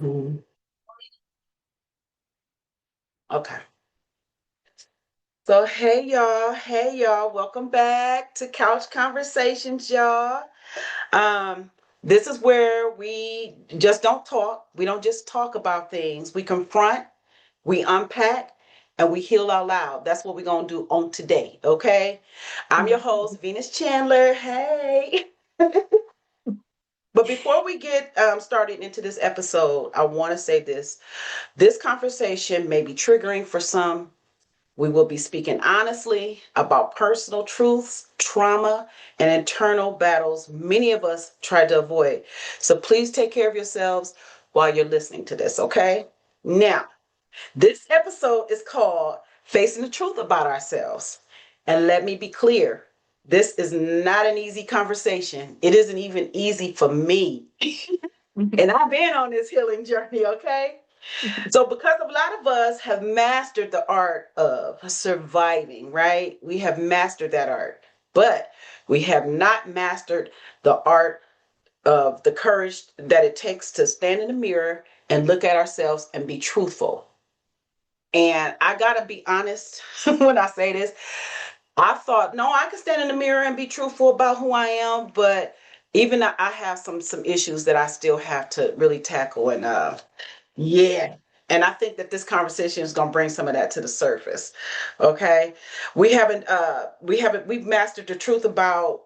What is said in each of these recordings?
Mhm. Okay. So hey y'all, welcome back to Couch Conversations, y'all. Um, this is where we just don't talk. We don't just talk about things. We confront, we unpack, and we heal out loud. That's what we're gonna do on today. Okay. I'm your host, Venus Chandler. Hey. But before we get started into this episode, I want to say this. This conversation may be triggering for some. We will be speaking honestly about personal truths, trauma, and internal battles many of us try to avoid. So please take care of yourselves while you're listening to this, okay? Now, this episode is called Facing the Truth About Ourselves. And let me be clear, this is not an easy conversation. It isn't even easy for me. And I've been on this healing journey, okay? So, because a lot of us have mastered the art of surviving, right? We have mastered that art, but we have not mastered the art of the courage that it takes to stand in the mirror and look at ourselves and be truthful. And I gotta be honest when I say this. I thought, no, I can stand in the mirror and be truthful about who I am, but even I have some issues that I still have to really tackle. And yeah. And I think that this conversation is going to bring some of that to the surface. Okay. We've mastered the truth about,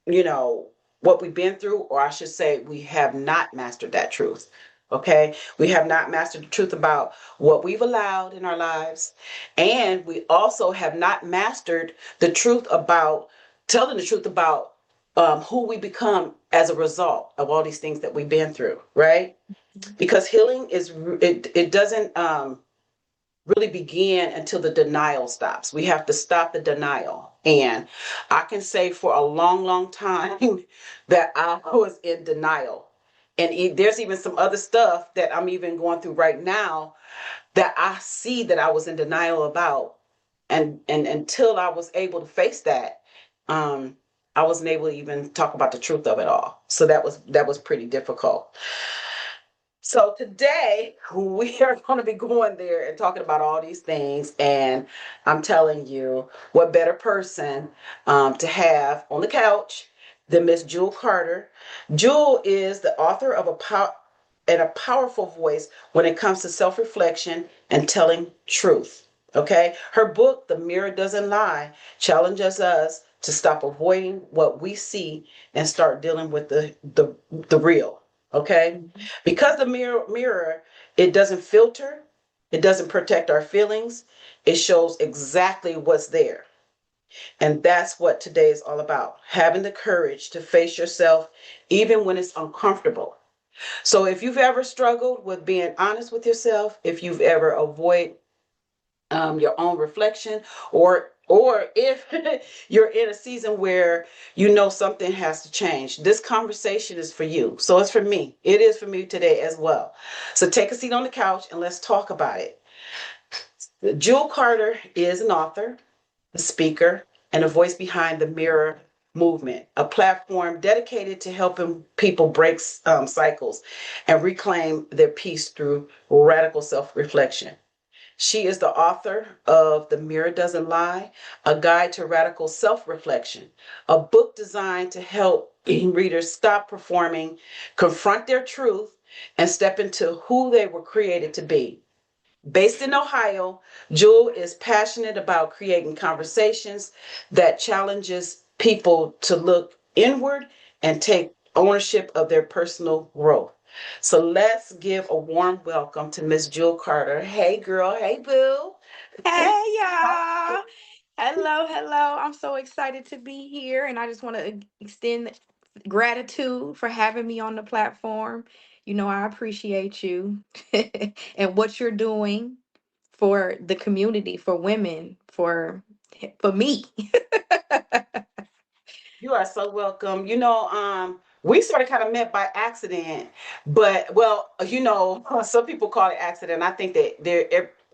you know, what we've been through, or I should say, we have not mastered that truth. Okay. We have not mastered the truth about what we've allowed in our lives. And we also have not mastered the truth about telling the truth about who we become as a result of all these things that we've been through. Right. Because healing it doesn't really begin until the denial stops. We have to stop the denial. And I can say for a long time that I was in denial. And there's even some other stuff that I'm even going through right now that I see that I was in denial about. And until I was able to face that, um, I wasn't able to even talk about the truth of it all. So that was pretty difficult. So today we are going to be going there and talking about all these things. And I'm telling you, what better person to have on the couch than Miss Jewel Carter. Jewel is the author of a powerful voice when it comes to self-reflection and telling truth. Okay, her book, The Mirror Doesn't Lie, challenges us to stop avoiding what we see and start dealing with the real. Okay, because the mirror, it doesn't filter, it doesn't protect our feelings, it shows exactly what's there. And that's what today is all about, having the courage to face yourself even when it's uncomfortable. So if you've ever struggled with being honest with yourself, if you've ever avoided your own reflection, or if you're in a season where you know something has to change, this conversation is for you. So it's for me. It is for me today as well. So take a seat on the couch and let's talk about it. Jewel Carter is an author, a speaker, and a voice behind the Mirror Movement, a platform dedicated to helping people break cycles and reclaim their peace through radical self-reflection. She is the author of The Mirror Doesn't Lie, a guide to radical self reflection, a book designed to help readers stop performing, confront their truth, and step into who they were created to be. Based in Ohio, Jewel is passionate about creating conversations that challenges people to look inward and take ownership of their personal growth. So let's give a warm welcome to Miss Jewel Carter. Hey girl, hey boo. Hey y'all. Hello. I'm so excited to be here and I just want to extend gratitude for having me on the platform. You know, I appreciate you and what you're doing for the community, for women, for me. You are so welcome. We sort of kind of met by accident, but well, some people call it accident. I think that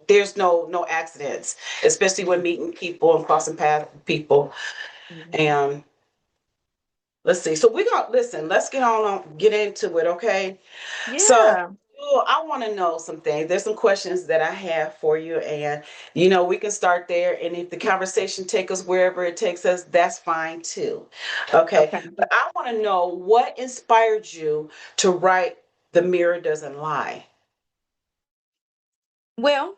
there's no accidents, especially when meeting people and crossing paths with people. Mhm. And let's see. So we're gonna listen. Let's get into it, okay? So Yeah. I want to know some things. There's some questions that I have for you, and we can start there. And if the conversation takes us wherever it takes us, that's fine too. Okay, Okay. but I want to know what inspired you to write "The Mirror Doesn't Lie." Well,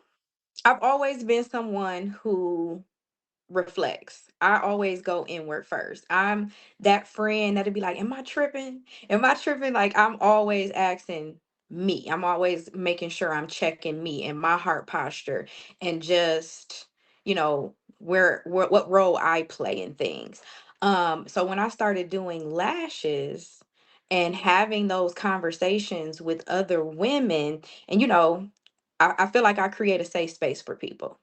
I've always been someone who reflects. I always go inward first. I'm that friend that'll be like, "Am I tripping? Am I tripping?" Like, I'm always asking me. I'm always making sure I'm checking me and my heart posture and just, where what role I play in things. So when I started doing lashes and having those conversations with other women, and I feel like I create a safe space for people.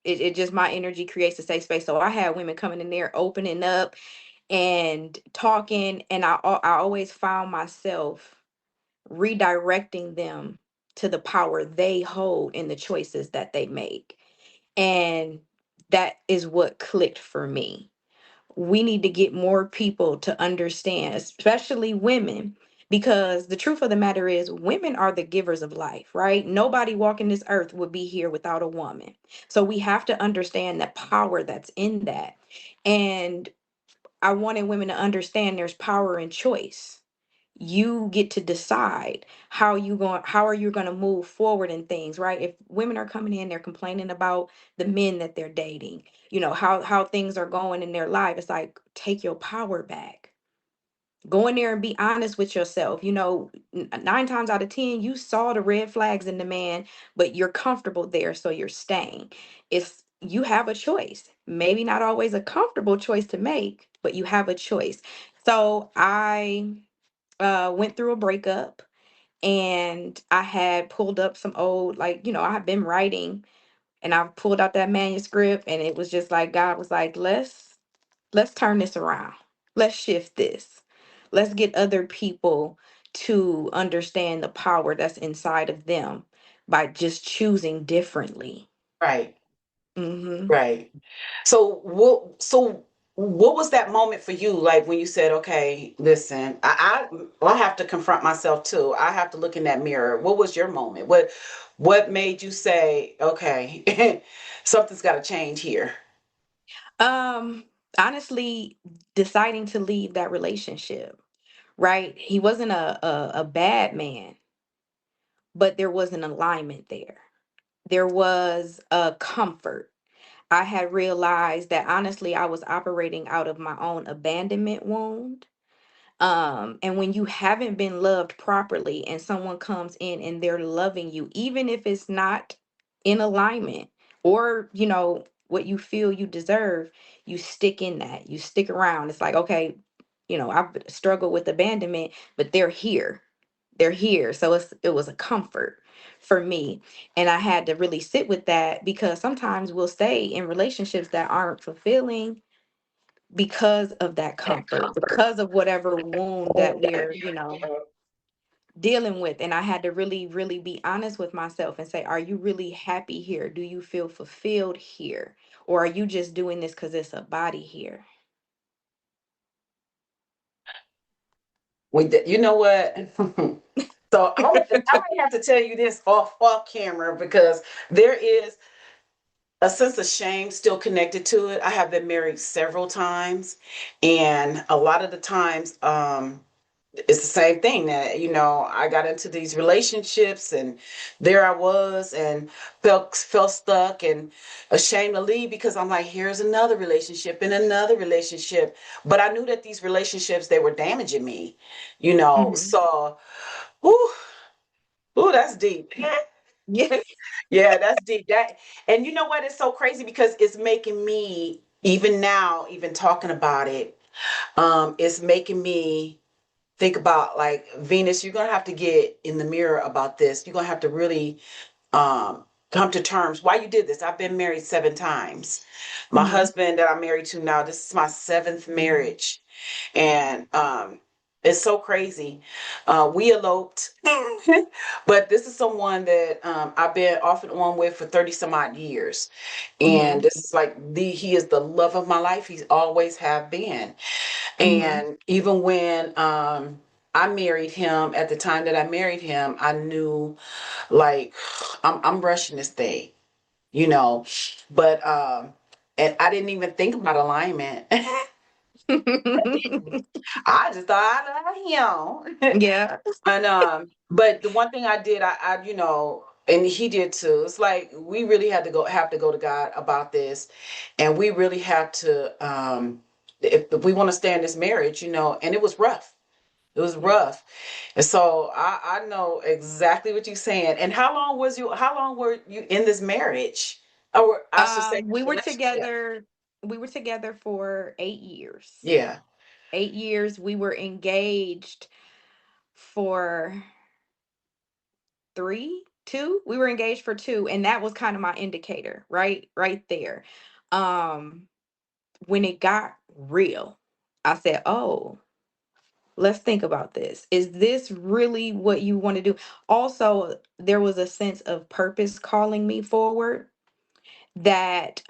It just, my energy creates a safe space. So I had women coming in there, opening up and talking, and I always found myself redirecting them to the power they hold in the choices that they make. And that is what clicked for me. We need to get more people to understand, especially women, because the truth of the matter is women are the givers of life, right? Nobody walking this earth would be here without a woman. So we have to understand the power that's in that. And I wanted women to understand there's power in choice. You get to decide how are you going to move forward in things, right? If women are coming in, they're complaining about the men that they're dating, how things are going in their life. It's like, take your power back. Go in there and be honest with yourself. 9 times out of 10, you saw the red flags in the man, but you're comfortable there, so you're staying. It's You have a choice. Maybe not always a comfortable choice to make, but you have a choice. So I went through a breakup, and I had pulled up some old, like, I had been writing, and I pulled out that manuscript, and it was just like God was like, let's turn this around. Let's shift this. Let's get other people to understand the power that's inside of them by just choosing differently. Right, Hmm. right. So what was that moment for you? Like when you said, "Okay, listen, I have to confront myself too. I have to look in that mirror." What was your moment? What made you say, "Okay, something's got to change here"? Um, Honestly, deciding to leave that relationship, right? He wasn't a bad man, but there was an alignment there. There was a comfort. I had realized that honestly, I was operating out of my own abandonment wound. And when you haven't been loved properly and someone comes in and they're loving you, even if it's not in alignment or what you feel you deserve, you stick in that, you stick around. It's like, okay, I've struggled with abandonment, but they're here, so it was a comfort for me. And I had to really sit with that, because sometimes we'll stay in relationships that aren't fulfilling because of that comfort, because of whatever wound that we're, dealing with. And I had to really, really be honest with myself and say, are you really happy here? Do you feel fulfilled here? Or are you just doing this because it's a body here? You know what? So I might have to tell you this off camera because there is a sense of shame still connected to it. I have been married several times, and a lot of the times, it's the same thing that I got into these relationships, and there I was, and felt stuck and ashamed to leave because I'm like, here's another relationship and another relationship, but I knew that these relationships they were damaging me, Hmm. so. Ooh, ooh, that's deep. Yeah. Yeah, that's deep. And you know what? It's so crazy because it's making me, even now, even talking about it, it's making me think about like Venus, you're gonna have to get in the mirror about this. You're gonna have to really come to terms why you did this. I've been married 7 times. My Hmm. husband that I'm married to now, this is my seventh marriage. And it's so crazy. We eloped, but this is someone that I've been off and on with for 30 some odd years. And Hmm. this is like he is the love of my life. He's always have been. Hmm. And even when I married him. At the time that I married him, I knew, like, I'm rushing this thing, you know. But and I didn't even think about alignment. I just thought I love him. Yeah. And but the one thing I did, and he did too. It's like we really have to go to God about this, and we really have to, if we want to stay in this marriage, and it was rough. It was Yeah. rough. And so I know exactly what you're saying. And how long were you in this marriage? Or I should say We were relationship. together. We were together for 8 years. Yeah. 8 years. We were engaged for three, two. We were engaged for two, and that was kind of my indicator, right there. Um, when it got real, I said, "Oh, let's think about this. Is this really what you want to do?" Also, there was a sense of purpose calling me forward that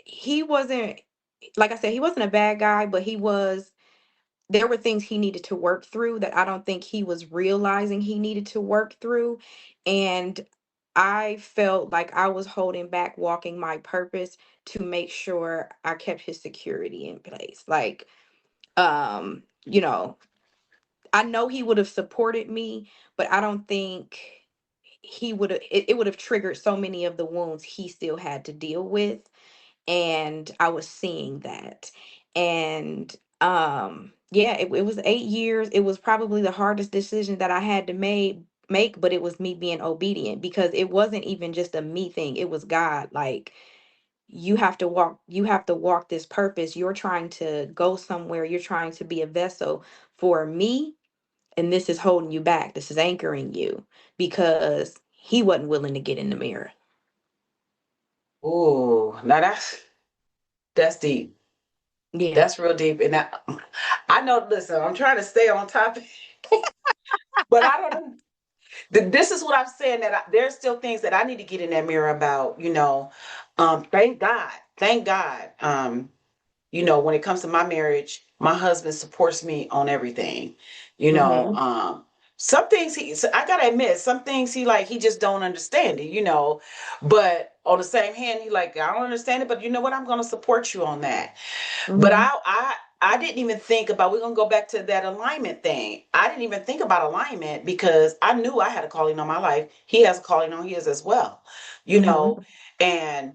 he wasn't, like I said, he wasn't a bad guy, but there were things he needed to work through that I don't think he was realizing he needed to work through. And I felt like I was holding back walking my purpose to make sure I kept his security in place. Like, you know, I know he would have supported me, but I don't think he would have, it would have triggered so many of the wounds he still had to deal with. And I was seeing that. And yeah, it was 8 years. It was probably the hardest decision that I had to make, but it was me being obedient, because it wasn't even just a me thing. It was God. Like, you have to walk this purpose. You're trying to go somewhere. You're trying to be a vessel for me, and this is holding you back. This is anchoring you, because he wasn't willing to get in the mirror. Ooh, now that's deep. Yeah. That's real deep. And I know, listen, I'm trying to stay on topic, but I don't know. This is what I'm saying, that there's still things that I need to get in that mirror about, thank God. Thank God. When it comes to my marriage, my husband supports me on everything. You know, Mm-hmm. some things so I gotta admit, some things he just don't understand it. But on the same hand, he like, I don't understand it, but you know what? I'm gonna support you on that. But Mm-hmm. I didn't even think about, we're gonna go back to that alignment thing. I didn't even think about alignment because I knew I had a calling on my life. He has a calling on his as well, you know, Mm-hmm. and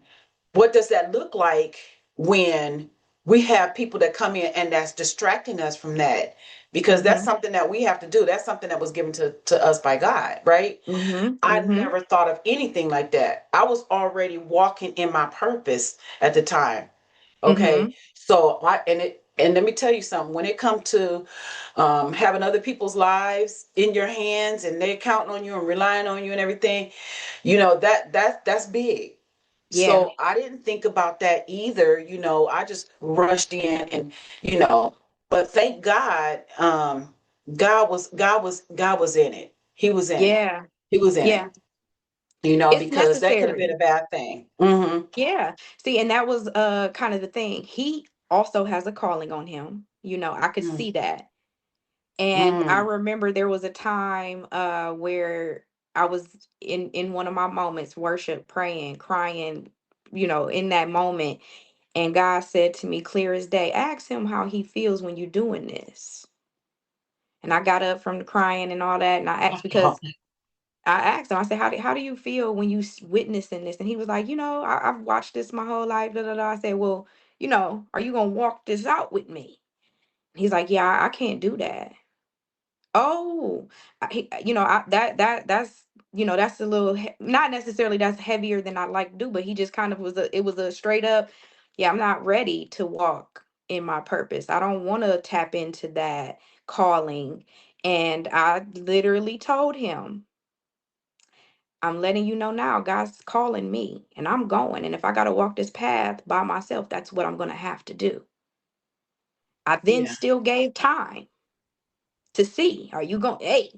what does that look like when we have people that come in and that's distracting us from that? Because that's Mm-hmm. something that we have to do. That's something that was given to us by God, right? Mhm, I mhm, never thought of anything like that. I was already walking in my purpose at the time. Okay. mhm, So and let me tell you something. When it comes to having other people's lives in your hands and they're counting on you and relying on you and everything, that's big. yeah, So I didn't think about that either. I just rushed in and you know, but thank God, God was in it. He was in it. yeah, He was in yeah. it. It's Because that could have been necessary. a bad thing. Mm-hmm. Yeah. See, and that was kind of the thing. He also has a calling on him. I could see that. And I Mm-hmm. remember there was a time where I was in one of my moments, worship, praying, crying, in that moment, and God said to me clear as day, ask him how he feels when you're doing this. And I got up from the crying and all that, and I asked, because I asked him, I said, how do you feel when you witnessing this? And he was like, I've watched this my whole life. Da, da, da. I said, well, are you going to walk this out with me? He's like, yeah, I can't do that. Oh, that's a little, not necessarily that's heavier than I like to do, but he just kind of it was a straight up, yeah, I'm not ready to walk in my purpose. I don't want to tap into that calling. And I literally told him, I'm letting you know now, God's calling me and I'm going. And if I got to walk this path by myself, that's what I'm going to have to do. I then Yeah. still gave time to see, are you going, hey,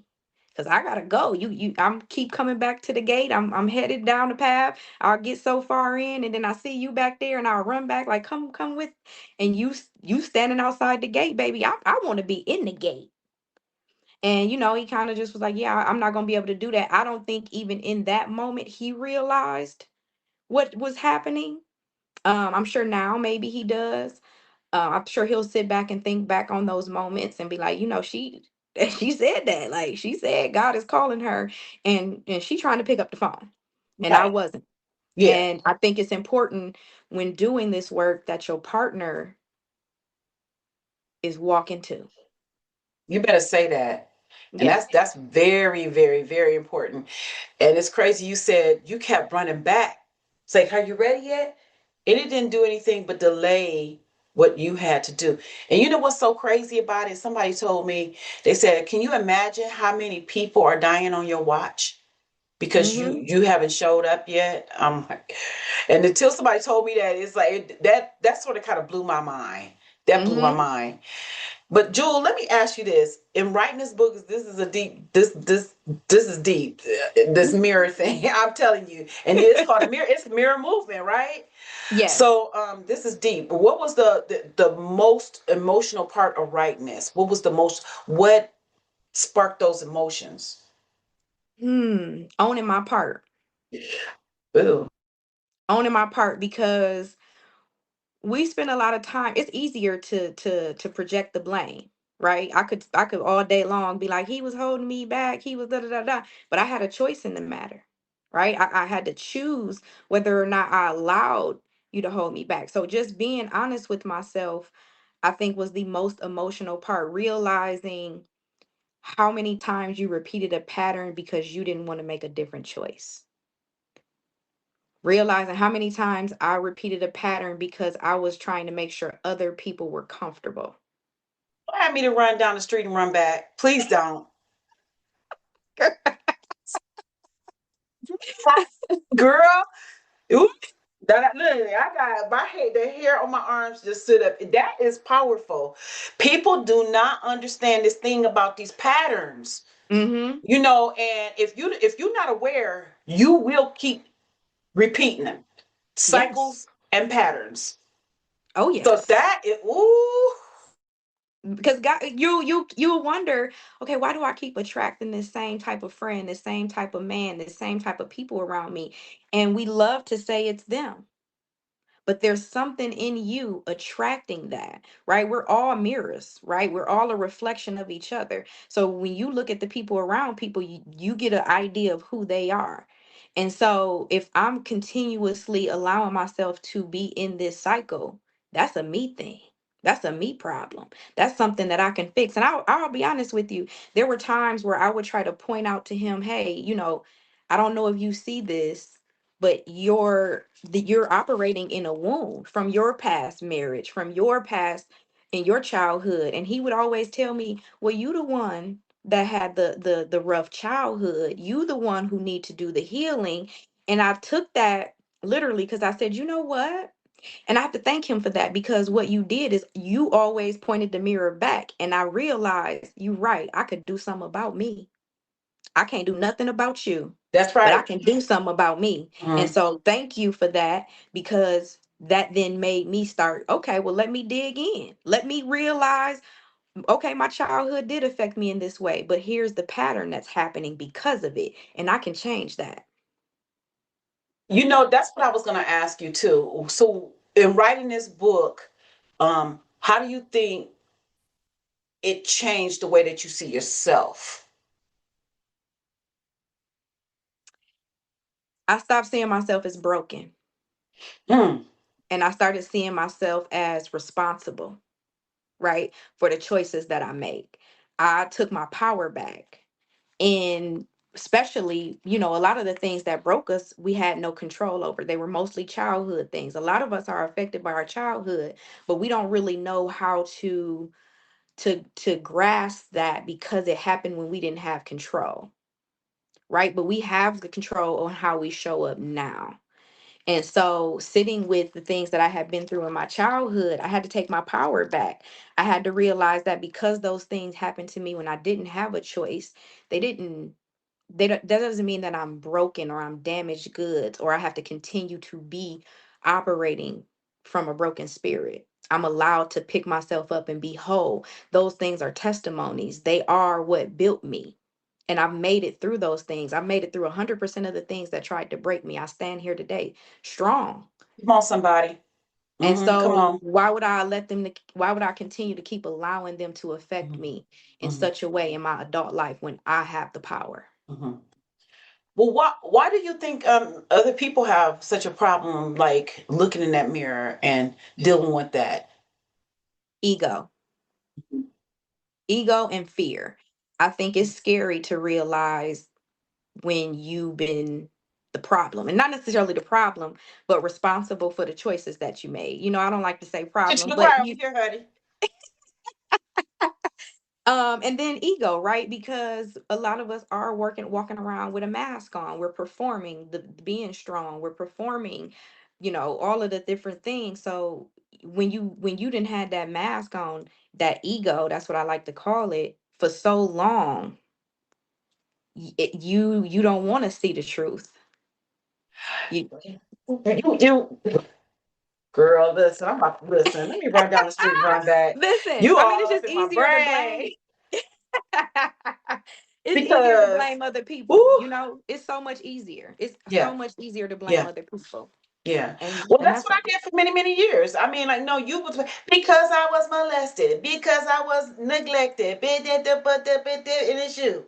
Cause I gotta go. I'm keep coming back to the gate. I'm headed down the path. I'll get so far in, and then I see you back there, and I'll run back like, come with. And you standing outside the gate, baby. I want to be in the gate. And he kind of just was like, yeah, I'm not gonna be able to do that. I don't think even in that moment he realized what was happening. I'm sure now maybe he does. I'm sure he'll sit back and think back on those moments and be like, she said that, like she said, God is calling her, and she trying to pick up the phone, and I Right. wasn't. Yeah. And I think it's important when doing this work that your partner is walking to. You better say that. And Yeah. that's very, very, very important. And it's crazy. You said you kept running back. It's like, are you ready yet? And it didn't do anything but delay what you had to do. And you know what's so crazy about it? Somebody told me, they said, can you imagine how many people are dying on your watch because you Mm-hmm. you haven't showed up yet? And until somebody told me that, it's like that sort of kind of blew my mind. That blew my Mm-hmm. mind. But Jewel, let me ask you this: in writing this book, this is a deep. This is deep. This mirror thing, I'm telling you, and it's called a mirror. It's mirror movement, right? Yes. So, this is deep. But what was the most emotional part of writing this? What was the most? What sparked those emotions? Owning my part. Ooh, Owning my part because we spend a lot of time. It's easier to project the blame, right? I could all day long be like, he was holding me back, he was da da da da, but I had a choice in the matter, right? I had to choose whether or not I allowed you to hold me back. So just being honest with myself, I think, was the most emotional part. Realizing how many times you repeated a pattern because you didn't want to make a different choice. Realizing how many times I repeated a pattern because I was trying to make sure other people were comfortable. don't have me to run down the street and run back. Please don't, girl. Ooh, literally, I got my hair. The hair on my arms just stood up. That is powerful. People do not understand this thing about these patterns. Mm-hmm. And if you're not aware, you will keep repeating them, Yes. cycles and patterns. Oh So yes. that is ooh. Because God, you'll wonder, okay, why do I keep attracting this same type of friend, this same type of man, this same type of people around me? And we love to say it's them, but there's something in you attracting that, right? We're all mirrors, right? We're all a reflection of each other. So when you look at the people around people, you get an idea of who they are. And so if I'm continuously allowing myself to be in this cycle, that's a me thing. That's a me problem. That's something that I can fix. And I'll be honest with you. There were times where I would try to point out to him, hey, I don't know if you see this, but you're operating in a wound from your past marriage, from your past in your childhood. And he would always tell me, well, you the one that had the rough childhood, you the one who need to do the healing. And I took that literally because I said, you know what, and I have to thank him for that, because what you did is you always pointed the mirror back, and I realized, you right, I could do something about me. I can't do nothing about you, That's but I right. can do something about me. And Mhm. so thank you for that, because that then made me start, okay, well, let me dig in. Let me realize, okay, my childhood did affect me in this way, but here's the pattern that's happening because of it. And I can change that. That's what I was going to ask you too. So, in writing this book, how do you think it changed the way that you see yourself? I stopped seeing myself as broken, Mm. and I started seeing myself as responsible, right, for the choices that I make. I took my power back. And especially, a lot of the things that broke us, we had no control over. They were mostly childhood things. A lot of us are affected by our childhood, but we don't really know how to grasp that, because it happened when we didn't have control, right? But we have the control on how we show up now. And so, sitting with the things that I had been through in my childhood, I had to take my power back. I had to realize that because those things happened to me when I didn't have a choice, they didn't that doesn't mean that I'm broken or I'm damaged goods or I have to continue to be operating from a broken spirit. I'm allowed to pick myself up and be whole. Those things are testimonies. They are what built me. And I've made it through those things. I've made it through 100% of the things that tried to break me. I stand here today strong. Come on, somebody. And Come so on. why would I continue to keep allowing them to affect Hmm. me in Hmm. such a way in my adult life when I have the power? Hmm. Well, why do you think other people have such a problem like looking in that mirror and dealing with that? Ego. Ego and fear. I think it's scary to realize when you've been the problem, and not necessarily the problem, but responsible for the choices that you made. I don't like to say Get problem, you to but cry over you here, honey. and then ego, right? Because a lot of us are walking around with a mask on. We're performing the being strong. We're performing, all of the different things. So when you didn't have that mask on, that ego, that's what I like to call it, for so long, you don't want to see the truth. You You, girl, listen. I'm about to listen. Let me run down the street, and run back. listen, You I mean, it's all up just in my easier to blame. brain It's easier to because, blame other people. woo, It's so much easier. It's so yeah, much easier to blame yeah. other people. Yeah. And Well, and that's that's what I did for many, many years. I mean, like, no, you was because I was molested, because I was neglected, and it's you.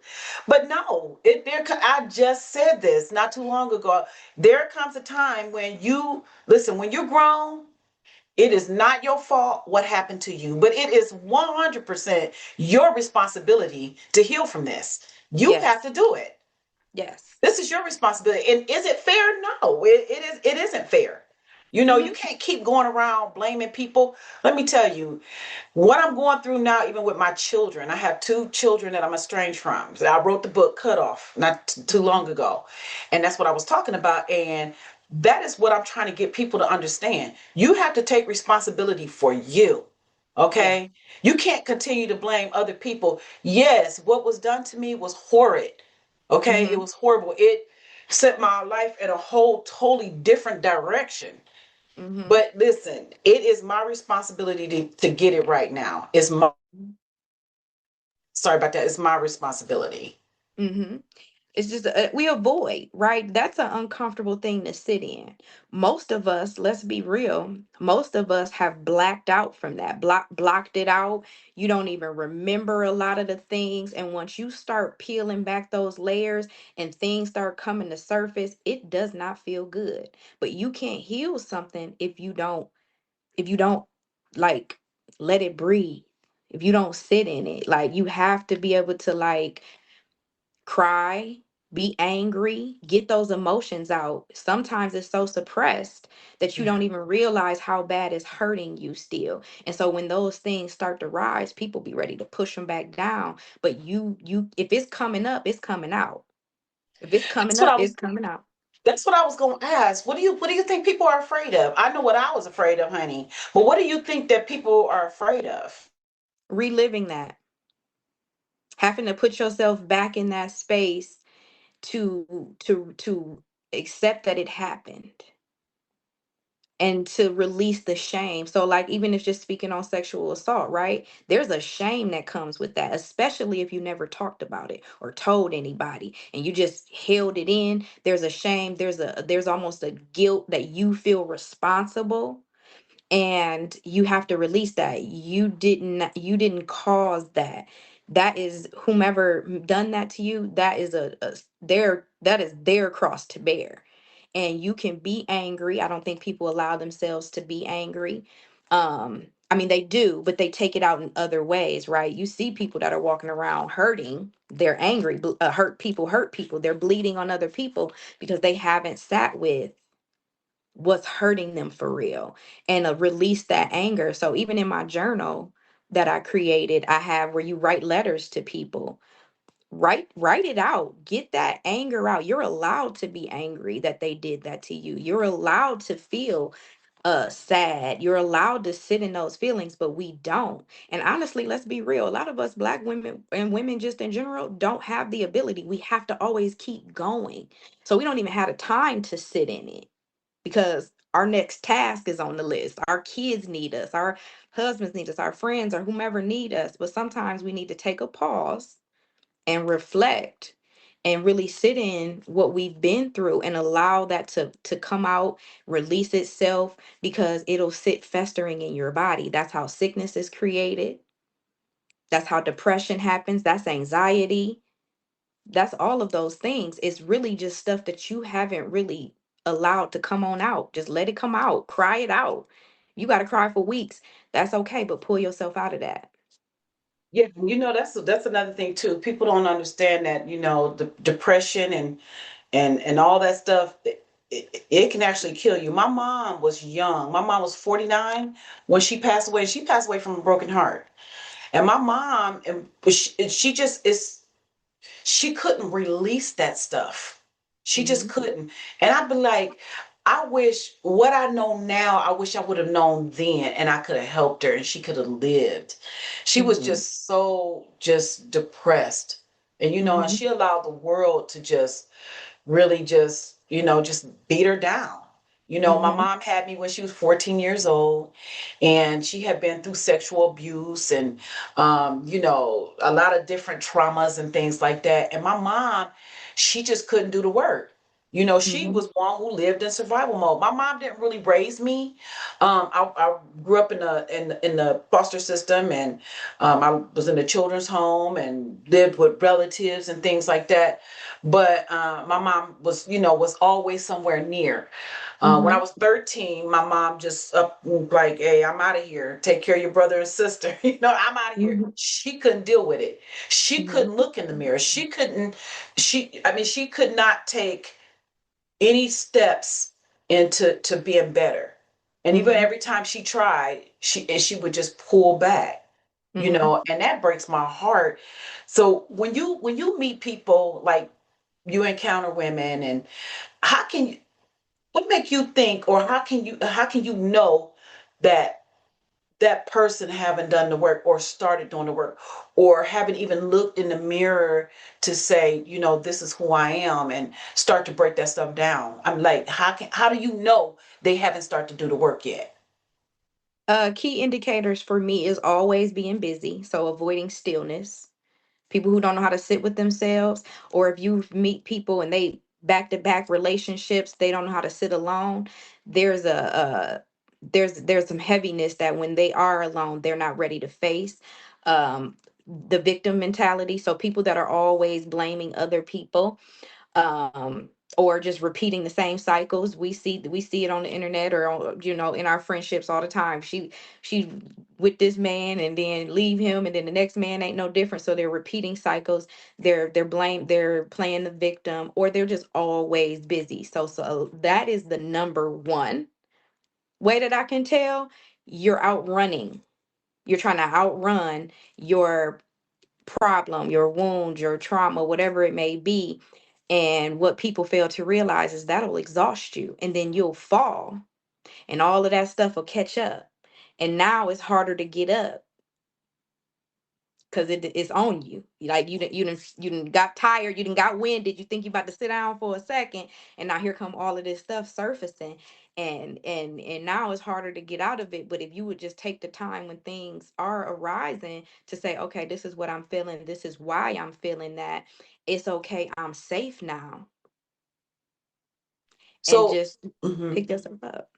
But no, I just said this not too long ago. There comes a time when you listen, when you're grown, it is not your fault what happened to you, but it is 100% your responsibility to heal from this. You have yes. to do it. Yes. This is your responsibility. And is it fair? No, it isn't fair. You Mhm. can't keep going around blaming people. Let me tell you, what I'm going through now, even with my children, I have two children that I'm estranged from. So I wrote the book Cut Off not too long Mhm. ago. And that's what I was talking about. And that is what I'm trying to get people to understand. You have to take responsibility for you. Yeah. Okay? You can't continue to blame other people. Yes, what was done to me was horrid. Okay? It Mhm. was horrible. It set my life in a whole totally different direction. Mhm. But listen, it is my responsibility to get it right now. It's my sorry about that. It's my responsibility. Mhm. It's just we avoid, right? That's an uncomfortable thing to sit in. Most of us, let's be real, most of us have blacked out from that, blocked it out. You don't even remember a lot of the things. And once you start peeling back those layers and things start coming to surface, it does not feel good. But you can't heal something if you don't like let it breathe. If you don't sit in it, like you have to be able to like cry, be angry, get those emotions out. Sometimes it's so suppressed that you Yeah. don't even realize how bad it's hurting you still. And so when those things start to rise, people be ready to push them back down. But if it's coming up, it's coming out. If it's That's coming what up, I was it's coming out. that's what I was going to ask. What do you think people are afraid of? I know what I was afraid of, honey. But what do you think that people are afraid of? Reliving that, having to put yourself back in that space to accept that it happened and to release the shame. So, like, even if just speaking on sexual assault, right? There's a shame that comes with that, especially if you never talked about it or told anybody and you just held it in. There's a shame. There's almost a guilt that you feel responsible, and you have to release that. You didn't cause that. That is whomever done that to you. That is their cross to bear. And you can be angry. I don't think people allow themselves to be angry. I mean, they do, but they take it out in other ways, right? You see people that are walking around hurting, they're angry. Hurt people, they're bleeding on other people because they haven't sat with what's hurting them for real and release that anger. So even in my journal that I created, I have where you write letters to people. Write it out. Get that anger out. You're allowed to be angry that they did that to you. You're allowed to feel sad. You're allowed to sit in those feelings, but we don't. And honestly, let's be real. A lot of us black women and women just in general don't have the ability. We have to always keep going. So we don't even have the time to sit in it because our next task is on the list. Our kids need us, our husbands need us, our friends or whomever need us. But sometimes we need to take a pause and reflect and really sit in what we've been through and allow that to come out, release itself, because it'll sit festering in your body. That's how sickness is created. That's how depression happens. That's anxiety. That's all of those things. It's really just stuff that you haven't really allowed to come on out. Just let it come out. Cry it out. You got to cry for weeks. That's okay, but pull yourself out of that. Yeah, that's another thing too. People don't understand that, the depression and all that stuff, it can actually kill you. My mom was young. My mom was 49 when she passed away. She passed away from a broken heart. And my mom, and she just is, she couldn't release that stuff. She just Hmm. couldn't. And I'd be like, I wish what I know now, I wish I would have known then and I could have helped her and she could have lived. She was Hmm. just so just depressed. And Hmm. she allowed the world to just really just, just beat her down. My Hmm. mom had me when she was 14 years old, and she had been through sexual abuse and, a lot of different traumas and things like that. And my mom, she just couldn't do the work. She Hmm. was one who lived in survival mode. My mom didn't really raise me. I grew up in the foster system, and I was in the children's home and lived with relatives and things like that. But my mom was always somewhere near. When I Hmm. was 13, my mom just up like, "Hey, I'm out of here. Take care of your brother and sister." I'm out of here. Hmm. She couldn't deal with it. She couldn't Hmm. look in the mirror. She couldn't. I mean, she could not take any steps into being better. And even Hmm. every time she tried, she would just pull back. Hmm. And that breaks my heart. So when you meet people, like, you encounter women, and how can you what make you think, or how can you know that that person haven't done the work or started doing the work, or haven't even looked in the mirror to say, this is who I am, and start to break that stuff down? I'm like, how do you know they haven't started to do the work yet? Key indicators for me is always being busy, so avoiding stillness. People who don't know how to sit with themselves, or if you meet people and they back to back relationships, they don't know how to sit alone. There's there's some heaviness that when they are alone, they're not ready to face. The victim mentality. So people that are always blaming other people, or just repeating the same cycles. We see it on the internet or on, in our friendships all the time. She with this man and then leave him, and then the next man ain't no different, so they're repeating cycles. They're playing the victim, or they're just always busy. So that is the number one way that I can tell. You're outrunning. You're trying to outrun your problem, your wound, your trauma, whatever it may be. And what people fail to realize is that'll exhaust you, and then you'll fall, and all of that stuff will catch up. And now it's harder to get up because it's on you. Like you done got tired, you done got winded. You think you about to sit down for a second, and now here come all of this stuff surfacing, and now it's harder to get out of it. But if you would just take the time when things are arising to say, okay, this is what I'm feeling. This is why I'm feeling that. It's okay. I'm safe now, and So, just mhm. pick yourself up.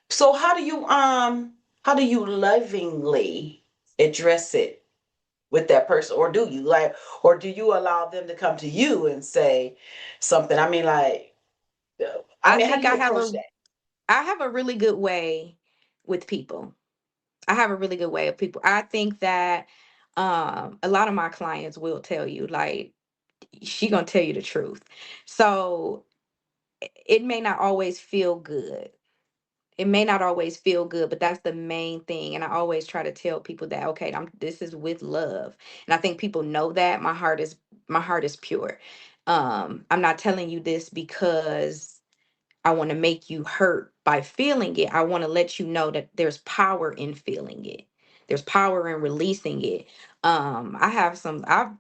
So how do you lovingly address it with that person, or do you allow them to come to you and say something? I mean, like, I how do think you approach that? I have a really good way with people. I have a really good way of people. I think that a lot of my clients will tell you, like, she gonna tell you the truth. So it may not always feel good. It may not always feel good, but that's the main thing. And I always try to tell people that, okay, this is with love. And I think people know that my heart is pure. I'm not telling you this because I want to make you hurt by feeling it. I want to let you know that there's power in feeling it. There's power in releasing it. I have some I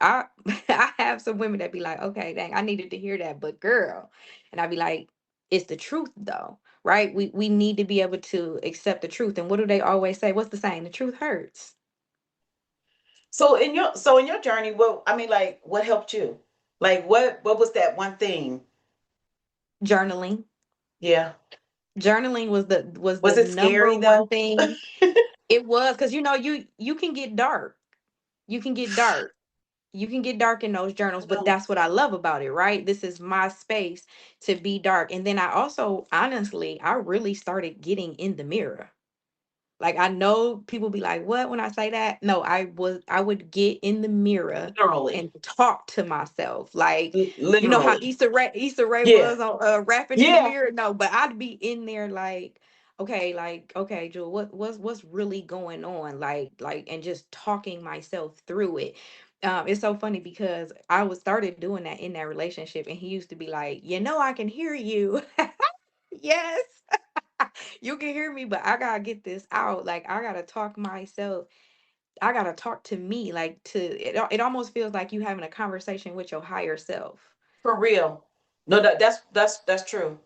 I have some women that be like, okay, dang, I needed to hear that, but girl. And I'd be like, it's the truth though, right? We need to be able to accept the truth. And what do they always say? What's the saying? The truth hurts. So in your journey, what I mean, like, what helped you? Like, what was that one thing? Journaling. Yeah. Journaling was Was the it number scary one though? thing. It was because you can get dark. You can get dark. You can get dark in those journals, but No. that's what I love about it, right? This is my space to be dark. And then I also, honestly, I really started getting in the mirror. Like I know people be like, "What?" when I say that. No, I would get in the mirror Literally. and talk to myself. Like, you know how Literally. Issa Rae Yeah. was on rapping in the Yeah. mirror? No, but I'd be in there like, okay, Jewel, what's really going on? And just talking myself through it. It's so funny because I was started doing that in that relationship, and he used to be like, I can hear you. Yes. You can hear me, but I gotta get this out. Like I gotta talk myself. I gotta talk to me. Like it almost feels like you having a conversation with your higher self. For real. No, that's true.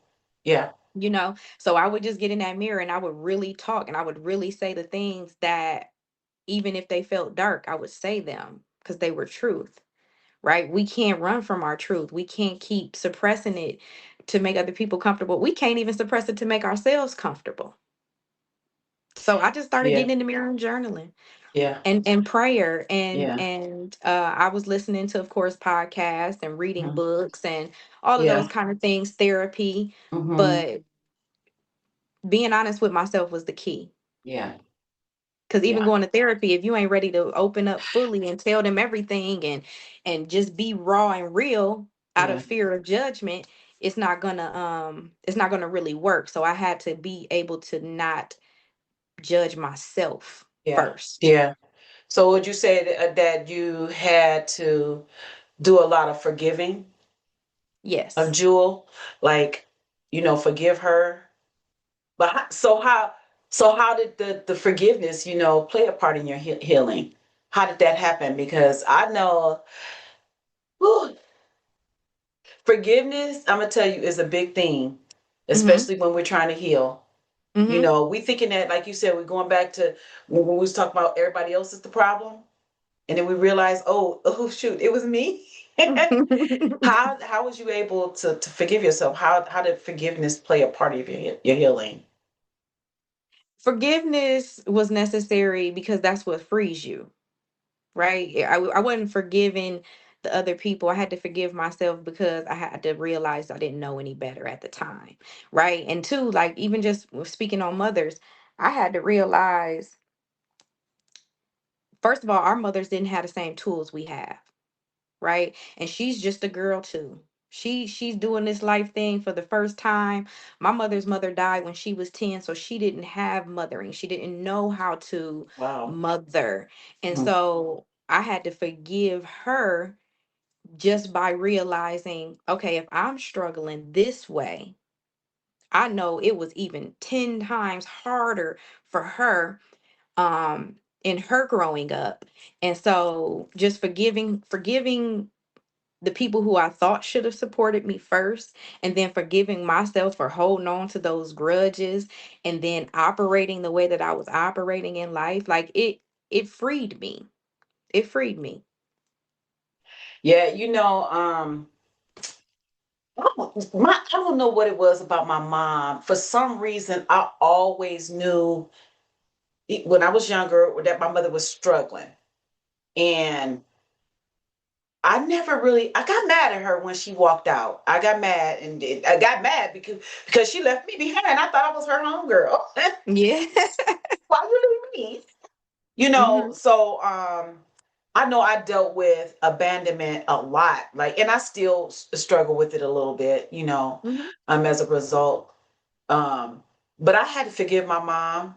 Yeah. So I would just get in that mirror and I would really talk and I would really say the things that even if they felt dark, I would say them because they were truth, right? We can't run from our truth. We can't keep suppressing it to make other people comfortable. We can't even suppress it to make ourselves comfortable. So I just started Yeah. getting in the mirror and journaling. Yeah. And prayer Yeah. and I was listening to, of course, podcasts and reading Mhm. books and all of those Yeah. kind of things, therapy. Hmm. But being honest with myself was the key. Yeah. Because even Yeah. going to therapy, if you ain't ready to open up fully and tell them everything and just be raw and real out of Yeah. fear of judgment, it's not gonna really work. So I had to be able to not judge myself Yeah. first. Yeah. So would you say that you had to do a lot of forgiving of Yes. Jewel? Like, forgive her. But so how did the forgiveness, play a part in your healing? How did that happen? Because I know, whew, forgiveness, I'm gonna tell you, is a big thing, Mm-hmm. especially when we're trying to heal. We thinking that, like you said, we're going back to when we was talking about everybody else is the problem, and then we realize, oh shoot, it was me. Mm-hmm. How was you able to forgive yourself? How did forgiveness play a part of your healing? Forgiveness was necessary because that's what frees you, right? I wasn't forgiving the other people. I had to forgive myself because I had to realize I didn't know any better at the time, right? And two, like even just speaking on mothers, I had to realize, first of all, our mothers didn't have the same tools we have, right? And she's just a girl too. She's doing this life thing for the first time. My mother's mother died when she was 10, so she didn't have mothering. She didn't know how to Wow. mother. And Mhm. so I had to forgive her just by realizing, okay, if I'm struggling this way, I know it was even 10 times harder for her in her growing up. And so just forgiving the people who I thought should have supported me first, and then forgiving myself for holding on to those grudges, and then operating the way that I was operating in life. Like it freed me. It freed me. Yeah, I don't know what it was about my mom. For some reason, I always knew when I was younger that my mother was struggling. And I got mad at her when she walked out. I got mad I got mad because she left me behind. I thought I was her homegirl. Yeah. Why you leave me? Hmm. So I know I dealt with abandonment a lot. Like, and I still struggle with it a little bit, Hmm. as a result. Um But I had to forgive my mom,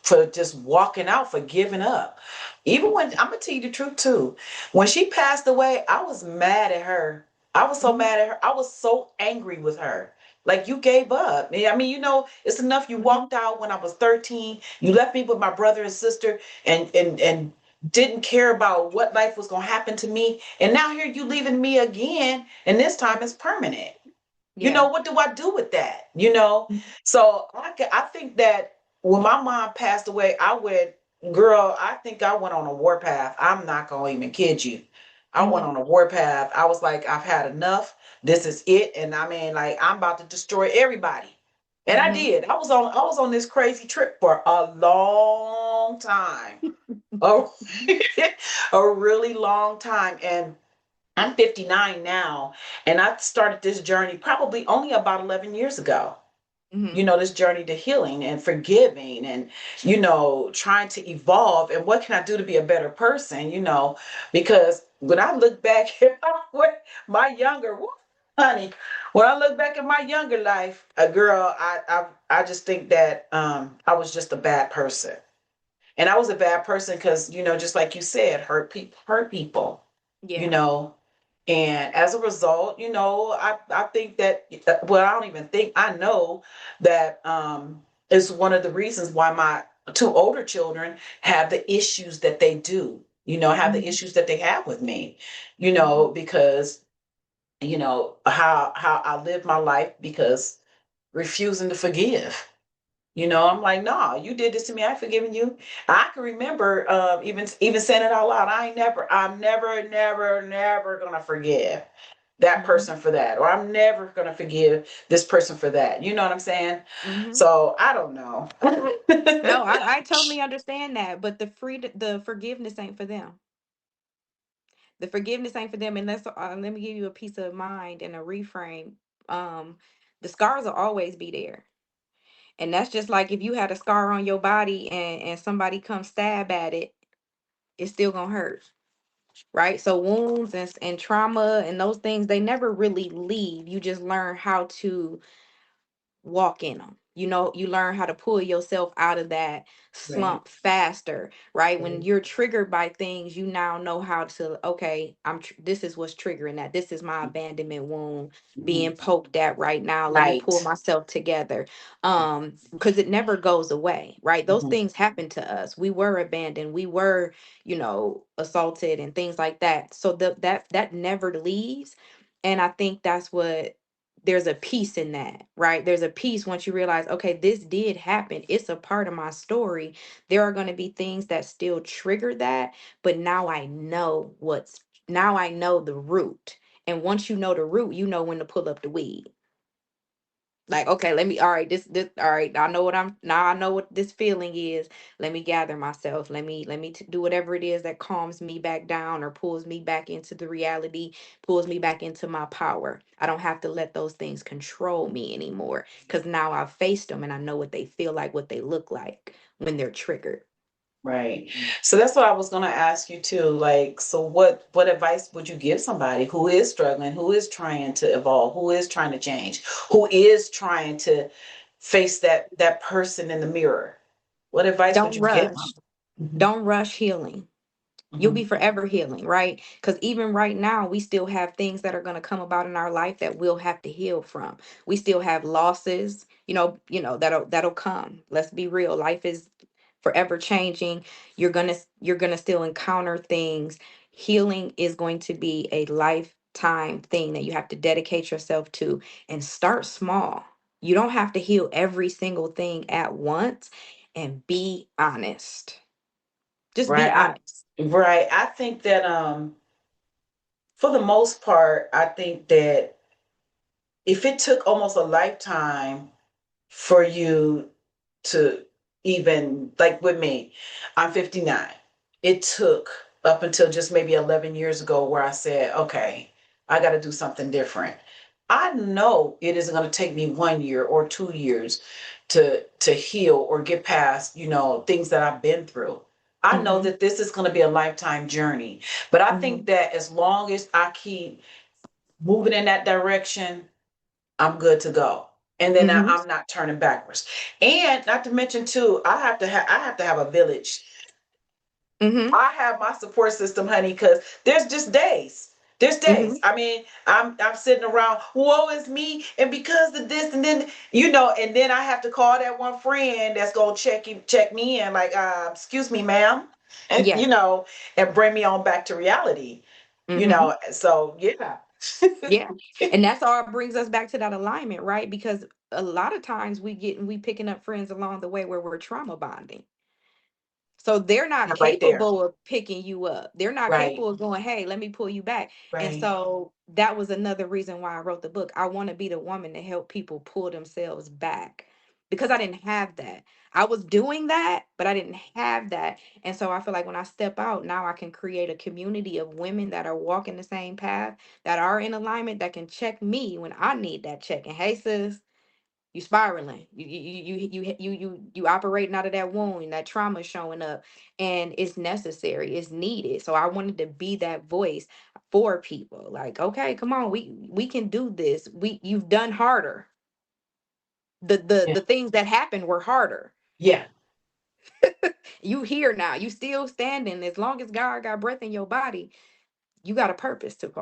for just walking out, for giving up. Even when, I'm gonna tell you the truth too, when she passed away, I was mad at her. I was so Mhm. mad at her. I was so angry with her. Like, you gave up. I mean, it's enough. You Mhm. walked out when I was 13. You left me with my brother and sister, and didn't care about what life was gonna happen to me. And now here you leaving me again, and this time it's permanent. Yeah. What do I do with that? So I think that when my mom passed away, girl, I think I went on a warpath. I'm not gonna even kid you. I went Mhm. on a warpath. I was like, I've had enough. This is it. And I mean, like, I'm about to destroy everybody. And I Mhm. did. I was on this crazy trip for a long time. Oh, a really long time. And I'm 59 now, and I started this journey probably only about 11 years ago. Mhm. This journey to healing and forgiving and, trying to evolve. And what can I do to be a better person? Because when I look back at my younger, honey, when I look back at my younger life, a girl, I just think that I was just a bad person. And I was a bad person because, just like you said, hurt people, you Yeah. know. And as a result, I think that, well, I don't even think, I know that is one of the reasons why my two older children have the issues that they do, have the Mhm. issues that they have with me, Mhm. because, how I live my life, because refusing to forgive. I'm like, nah, you did this to me. I've forgiven you. I can remember even saying it out loud. I'm never, never, never gonna forgive that Mhm. person for that, or I'm never gonna forgive this person for that. You know what I'm saying? Mhm. So I don't know. No, I totally understand that, but the forgiveness ain't for them. The forgiveness ain't for them, and let me give you a peace of mind and a reframe. Um, the scars will always be there, and that's just like if you had a scar on your body and somebody comes stab at it, it's still gonna hurt, right? So wounds and trauma and those things, they never really leave. You just learn how to walk in them. You learn how to pull yourself out of that Right. slump faster, right? When Right. you're triggered by things, you now know how to, okay, this is what's triggering that. This is my abandonment wound Mhm. being poked at right now. Let me pull Right. myself together. Because it never goes away, right? Those Mhm. things happen to us. We were abandoned, we were, assaulted and things like that. So that never leaves. And I think that's what there's a peace in that, right? There's a peace once you realize, okay, this did happen. It's a part of my story. There are going to be things that still trigger that, but now I know the root. And once you know the root, you know when to pull up the weed. Like, okay, all right, this, all right, I know what this feeling is. Let me gather myself. Let me do whatever it is that calms me back down or pulls me back into the reality, pulls me back into my power. I don't have to let those things control me anymore because now I've faced them and I know what they feel like, what they look like when they're triggered. Right. So that's what I was going to ask you too. Like, so what advice would you give somebody who is struggling, who is trying to evolve, who is trying to change, who is trying to face that person in the mirror? What advice would Don't you give them? rush. Don't rush healing. You'll Hmm. be forever healing, right? Because even right now we still have things that are going to come about in our life that we'll have to heal from. We still have losses, that'll come. Let's be real, life is forever changing. You're gonna still encounter things. Healing is going to be a lifetime thing that you have to dedicate yourself to, and start small. You don't have to heal every single thing at once, and be honest. Just be Right. honest. I think that for the most part, I think that if it took almost a lifetime for you to, even like with me, I'm 59. It took up until just maybe 11 years ago where I said, okay, I got to do something different. I know it isn't going to take me 1 year or 2 years to heal or get past, things that I've been through. I know Mhm. that this is going to be a lifetime journey. But I think Mhm. that as long as I keep moving in that direction, I'm good to go. and then Mm-hmm. I'm not turning backwards. And not to mention too, I have to have a village. Mm-hmm. I have my support system, honey, because there's just days. There's Mm-hmm. days. I mean, I'm sitting around, woe is me, and because of this, and then and then I have to call that one friend that's gonna check me in, like, excuse me, ma'am, and Yeah. and bring me on back to reality. Mm-hmm. So yeah. Yeah. And that's all brings us back to that alignment, right? Because a lot of times we picking up friends along the way where we're trauma bonding. So they're not That right there. capable of picking you up. They're not Right. capable of going, hey, let me pull you back. And Right. so that was another reason why I wrote the book. I want to be the woman to help people pull themselves back because I didn't have that. I was doing that, but I didn't have that. And so I feel like when I step out, now I can create a community of women that are walking the same path, that are in alignment, that can check me when I need that check. And hey, sis, you spiraling, you operating out of that wound, that trauma is showing up, and it's necessary, it's needed. So I wanted to be that voice for people, like, okay, come on, we can do this. You've done harder. The Yeah. things that happened were harder. Yeah. You here now, you still standing. As long as God got breath in your body, you got a purpose to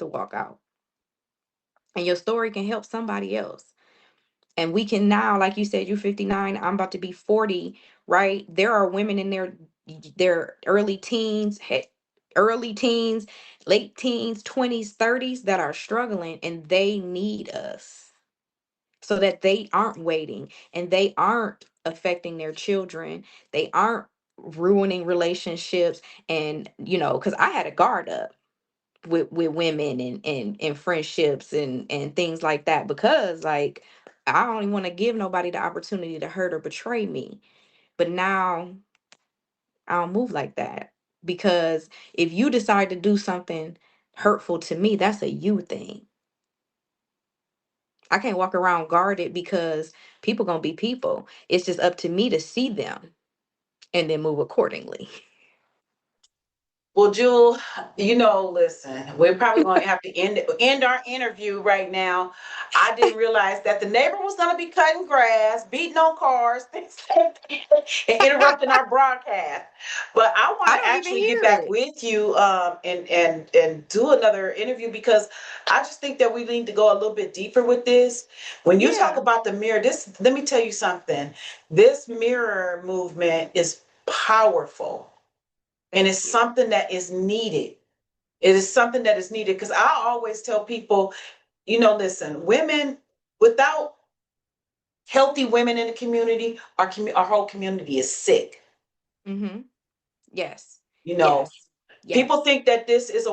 walk out, and your story can help somebody else. And we can now, like you said, you're 59, I'm about to be 40, right? There are women in their early teens, late teens, 20s, 30s that are struggling, and they need us so that they aren't waiting, and they aren't affecting their children. They aren't ruining relationships. And because I had a guard up with women and friendships and things like that, because like I don't even want to give nobody the opportunity to hurt or betray me. But now I don't move like that, because if you decide to do something hurtful to me, that's a you thing. I can't walk around guarded, because people gonna be people. It's just up to me to see them and then move accordingly. Well, Jewel, listen, we're probably going to have to end our interview right now. I didn't realize that the neighbor was going to be cutting grass, beating on cars, things like that, and interrupting our broadcast. But I want I to don't even actually get hear back it. with you and do another interview, because I just think that we need to go a little bit deeper with this. When you talk Yeah. about the mirror, let me tell you something. This mirror movement is powerful, and it's Thank you. something that is needed. It is something that is needed, because I always tell people, listen, women, without healthy women in the community, our whole community is sick. Mm-hmm. Yes. You know, Yes. people Yes. think that this is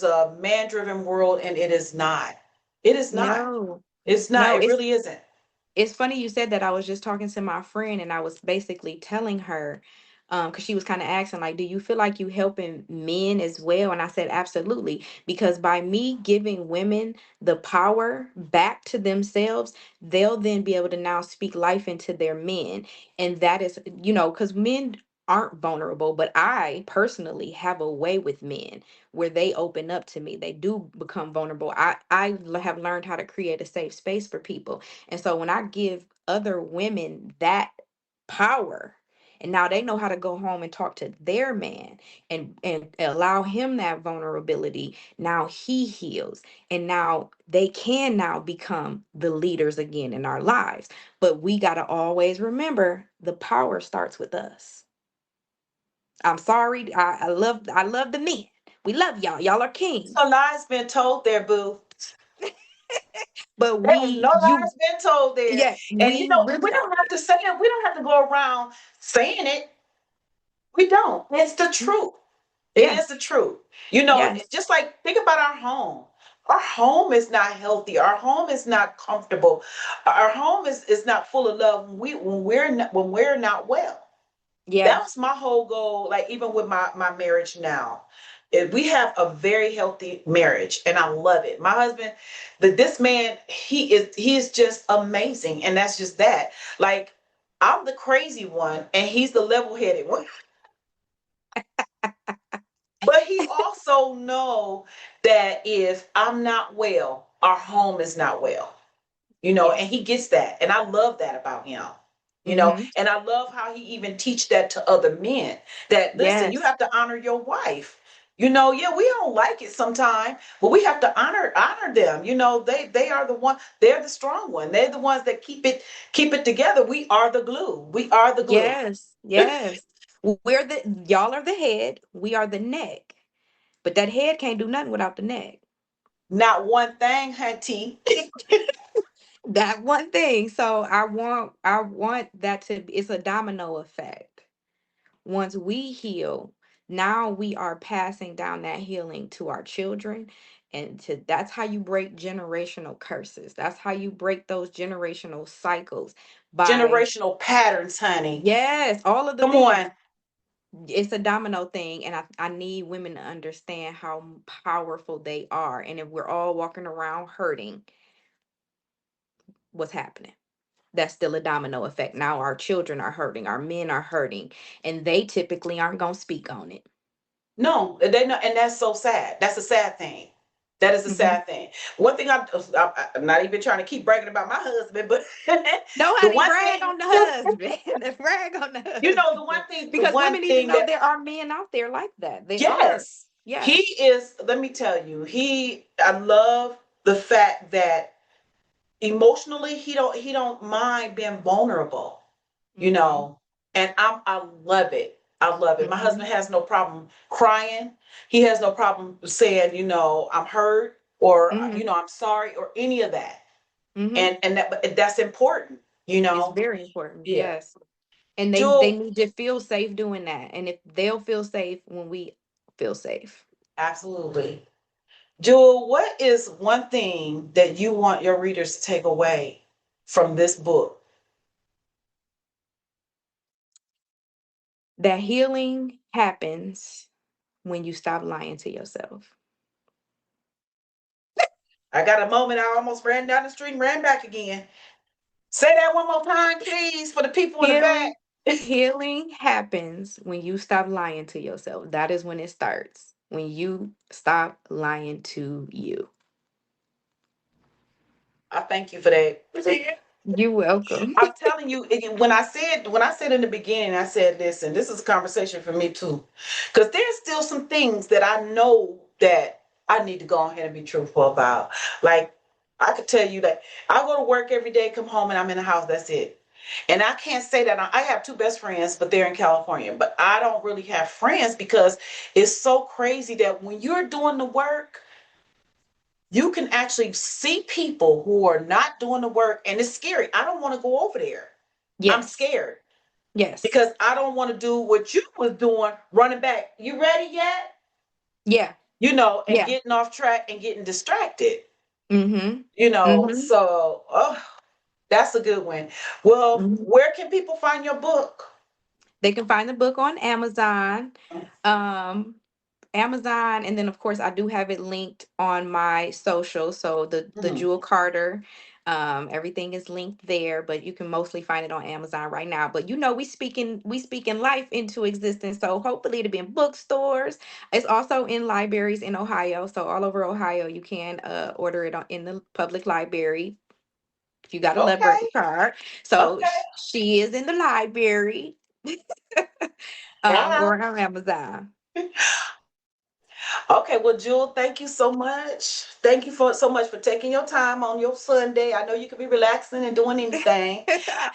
a man driven world, and it is not. It is not. No. It's not. No, It really isn't. it's funny you said that. I was just talking to my friend, and I was basically telling her, because she was kind of asking, like, do you feel like you helping men as well? And I said, absolutely. Because by me giving women the power back to themselves, they'll then be able to now speak life into their men. And that is, because men aren't vulnerable, but I personally have a way with men where they open up to me. They do become vulnerable. I have learned how to create a safe space for people. And so when I give other women that power, and now they know how to go home and talk to their man and allow him that vulnerability, now he heals. And now they can now become the leaders again in our lives. But we got to always remember the power starts with us. I'm sorry. I love the men. We love y'all. Y'all are No kings. lies been told there, boo. But There is no you lies been told there. yeah, And we we really don't are. have to say it. We don't have to go around saying it. We don't. It's the truth. It is Yes. the truth. Yes. Just like, think about our home. Our home is not healthy. Our home is not comfortable. Our home is not full of love when we're not well. That Yeah. was my whole goal. Like, even with my marriage now, we have a very healthy marriage, and I love it. My husband, this man, he is just amazing, and that's just that. Like, I'm the crazy one, and he's the level-headed one. But he also know that if I'm not well, our home is not well. and Yes. he gets that. And I love that about him. Mm-hmm. And I love how he even teach that to other men, that listen, you Yes. have to honor your wife. Yeah, we don't like it sometimes, but we have to honor them. They are the one, they're the strong one. They're the ones that keep it together. We are the glue. We are the glue. Yes. Yes. We're the y'all are the head. We are the neck. But that head can't do nothing without the neck. Not one thing, hunty. That one thing. So I want that to be, it's a domino effect. Once we heal, now we are passing down that healing to our children. And that's how you break generational curses. That's how you break those generational cycles by, Generational patterns, honey. yes, all of the Come things. on. It's a domino thing, and I need women to understand how powerful they are. And if we're all walking around hurting, what's happening? That's still a domino effect. Now our children are hurting, our men are hurting, and they typically aren't going to speak on it. No, they not, and that's so sad. That's a sad thing. That is a Hmm. sad thing. One thing I'm not even trying to keep bragging about my husband, but No, the honey, one brag thing, on the husband. Brag on the the one husband. thing, the Because one women need to thing know that, there are men out there like that. They are. yes, he Yes. is. Let me tell you, I love the fact that emotionally he don't mind being vulnerable. you Mm-hmm. know, and I love it. I love it. My Mm-hmm. husband has no problem crying. He has no problem saying, I'm hurt, or Mm-hmm. I'm sorry, or any of that. Mm-hmm. And that's important, you It's know. very important. Yeah. Yes. And they Jewel, need to feel safe doing that. And if they'll feel safe when we feel safe. absolutely. Jewel, what is one thing that you want your readers to take away from this book? That healing happens when you stop lying to yourself. I got a moment. I almost ran down the street and ran back again. Say that one more time, please, for the people in the back. Healing healing happens when you stop lying to yourself. That is when it starts. When you stop lying to you. I thank you for that. You're welcome. I'm telling you, when I said in the beginning, I said, listen, this is a conversation for me too, because there's still some things that I know that I need to go ahead and be truthful about. Like, I could tell you that I go to work every day, come home, and I'm in the house. That's it. And I can't say that I have two best friends, but they're in California. But I don't really have friends because it's so crazy that when you're doing the work, you can actually see people who are not doing the work, and it's scary. I don't want to go over there. I'm Yes. scared Yes. because I don't want to do what you was doing, running back. You ready yet? Yeah. And Yeah. getting off track and getting distracted. Mm-hmm. Mm-hmm. So that's a good one. Well, Mm-hmm. where can people find your book? They can find the book on Amazon. Um, Amazon, and then of course I do have it linked on my social. So the Mhm. Jewel Carter, everything is linked there, but you can mostly find it on Amazon right now. But we speaking life into existence. So hopefully it'll be in bookstores. It's also in libraries in Ohio. So all over Ohio you can order it in the public library if you got a library Okay. card. So Okay. she is in the library. Yeah. Or on Amazon. Okay, well, Jewel, thank you so much. Thank you for so much for taking your time on your Sunday. I know you could be relaxing and doing anything,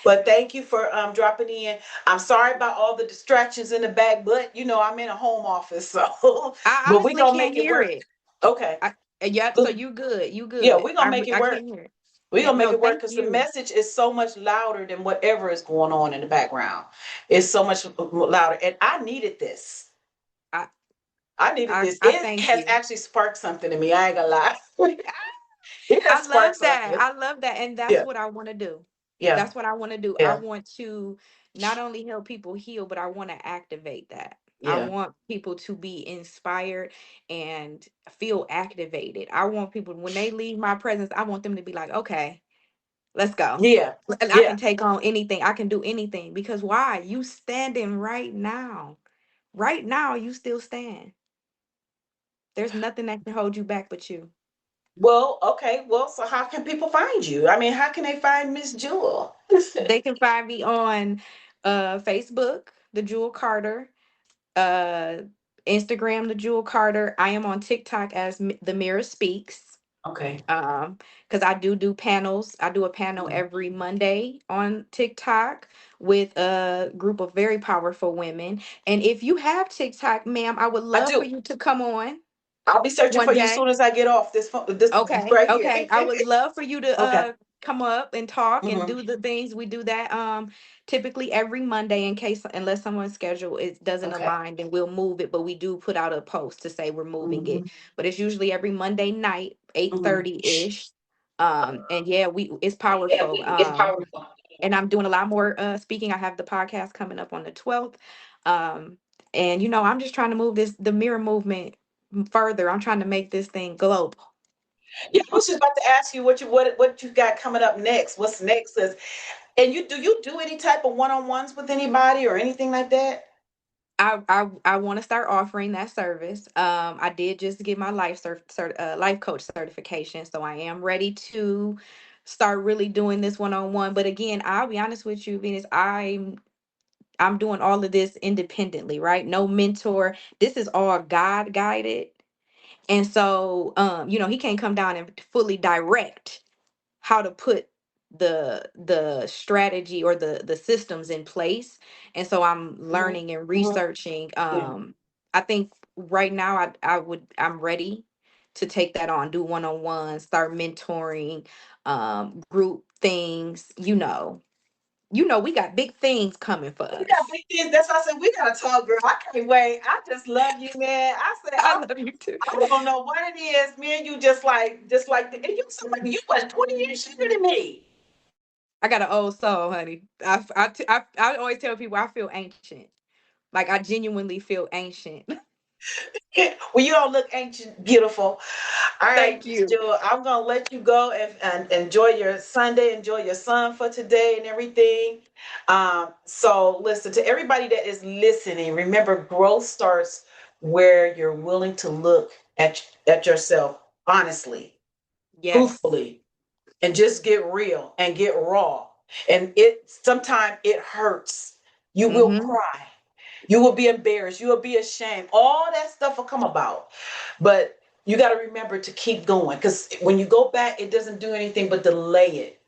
but thank you for dropping in. I'm sorry about all the distractions in the back, but I'm in a home office, so I but we honestly gonna can't make it hear work. it. Okay, Yep. So good. you good. You Yeah, good. we're gonna make it I work. can't hear it. We're gonna make No, it work thank because the you. message is so much louder than whatever is going on in the background. It's so much louder, and I needed this. I I needed this. I It thank has you. actually sparked something in me. I ain't gonna lie. It has I sparked love that. something. I love that. And that's Yeah, what I want to do. yeah, That's what I want to do. I yeah, want to not only help people heal, but I want to activate that. I yeah, want people to be inspired and feel activated. I want people, when they leave my presence, I want them to be like, okay, let's go. yeah, And I yeah, can take on anything. I can do anything. Because why? You standing right now. Right now, you still stand. There's nothing that can hold you back but you. Well, okay. Well, so how can people find you? I mean, how can they find Miss Jewel? They can find me on Facebook, the Jewel Carter, uh Instagram, the Jewel Carter. I am on TikTok as The Mirror Speaks. Okay. Because I do panels. I do a panel Mhm. every Monday on TikTok with a group of very powerful women. And if you have TikTok, ma'am, I would I love for do. you to come on I'll be searching one for you as day. soon as I get off this phone, this Okay, right here. okay. I would love for you to Okay. come up and talk and Hmm. do the things we do that typically every Monday, in case unless someone's schedule it doesn't Okay. align, then we'll move it, but we do put out a post to say we're moving it. Hmm. But it's usually every Monday night, Hmm. 8:30 ish. And yeah, we it's Yeah, powerful. it's powerful. And I'm doing a lot more speaking. I have the podcast coming up on the 12th. Um and I'm just trying to move the mirror movement further. I'm trying to make this thing global. Yeah, I was just about to ask you what you got coming up next. What's next is, and you do any type of one-on-ones with anybody or anything like that? I want to start offering that service. I did just get my life coach certification, so I am ready to start really doing this one on one. But again, I'll be honest with you, Venus. I'm doing all of this independently, right? No mentor. This is all God guided, and so he can't come down and fully direct how to put the strategy or the systems in place. And so I'm Hmm. learning and Hmm. researching. Yeah. I think right now I'm ready to take that on, do one-on-one, start mentoring, group things. We got big things coming for We got us. big things. That's why I said we gotta talk, girl. I can't wait. I just love you, man. I said I love you too. I don't know what it is. Me and you just like and you sound like you was 20 years younger than me. I got an old soul, honey. I always tell people I feel ancient. Like I genuinely feel ancient. Well, you don't look ancient, beautiful. All right, Thank Miss you. Jewel, I'm gonna let you go and enjoy your Sunday, enjoy your son for today and everything. So listen to everybody that is listening. Remember, growth starts where you're willing to look at yourself honestly, Yes. truthfully, and just get real and get raw. And it sometimes it hurts. You will Mm-hmm. cry. You will be embarrassed. You will be ashamed. All that stuff will come about. But you got to remember to keep going because when you go back, it doesn't do anything but delay it.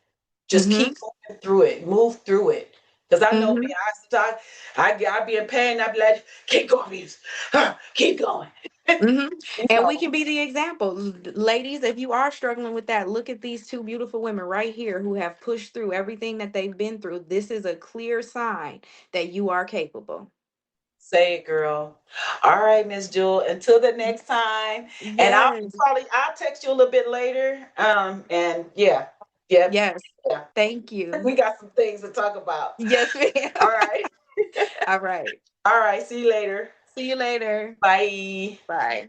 Just Mm-hmm. keep moving through it, move through it. Because I know me, Mm-hmm. I be in pain. I be like, keep going, Venus. Keep going. Mm-hmm. You And we know, can be the example. Ladies, if you are struggling with that, look at these two beautiful women right here who have pushed through everything that they've been through. This is a clear sign that you are capable. say it, girl. All right, Miss Jewel. Until the next time. And Yes. I'll text you a little bit later. And yeah, yep, Yes. yeah. Thank you. We got some things to talk about. Yes, ma'am. All right. All right. All right. See you later. See you later. Bye. Bye.